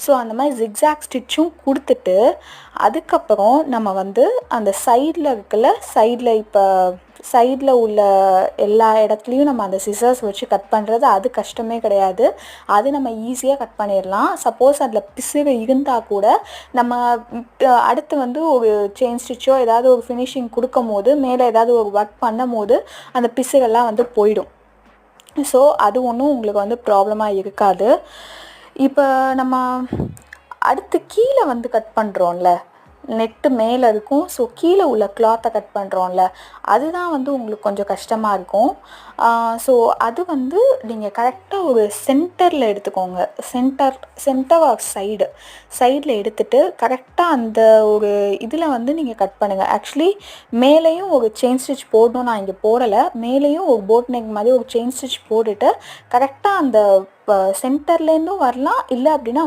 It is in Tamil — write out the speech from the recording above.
ஸோ அந்த மாதிரி ஜிக்ஸாக் ஸ்டிச்சும் கொடுத்துட்டு அதுக்கப்புறம் நம்ம வந்து அந்த சைடில் இருக்குல்ல, இப்போ சைடில் உள்ள எல்லா இடத்துலையும் நம்ம அந்த சிசர்ஸ் வச்சு கட் பண்ணுறது அது கஷ்டமே கிடையாது. அது நம்ம ஈஸியாக கட் பண்ணிடலாம். சப்போஸ் அதில் பிசுறு இருந்தால் கூட நம்ம அடுத்து வந்து ஒரு செயின் ஸ்டிச்சோ ஏதாவது ஒரு ஃபினிஷிங் கொடுக்கும் போது மேலே ஏதாவது ஒரு ஒர்க் பண்ணும் போது அந்த பிசுறெல்லாம் வந்து போயிடும். ஸோ அது ஒன்றும் உங்களுக்கு வந்து ப்ராப்ளமாக இருக்காது. இப்போ நம்ம அடுத்து கீழே வந்து கட் பண்ணுறோம்ல, நெட்டு மேலே இருக்கும். ஸோ கீழே உள்ள கிளாத்தை கட் பண்ணுறோம்ல, அதுதான் வந்து உங்களுக்கு கொஞ்சம் கஷ்டமாக இருக்கும். ஸோ அது வந்து நீங்கள் கரெக்டாக ஒரு சென்டரில் எடுத்துக்கோங்க. சென்டர் ஆஃப் சைடில் எடுத்துகிட்டு கரெக்டாக அந்த ஒரு இதில் வந்து நீங்கள் கட் பண்ணுங்கள். ஆக்சுவலி மேலேயும் ஒரு செயின் ஸ்டிச் போடணும், நான் இங்கே போடலை. மேலேயும் ஒரு போட் நெக் மாதிரி ஒரு செயின் ஸ்டிச் போட்டுட்டு கரெக்டாக அந்த சென்டர்லேருந்தும் வரலாம், இல்லை அப்படின்னா வந்து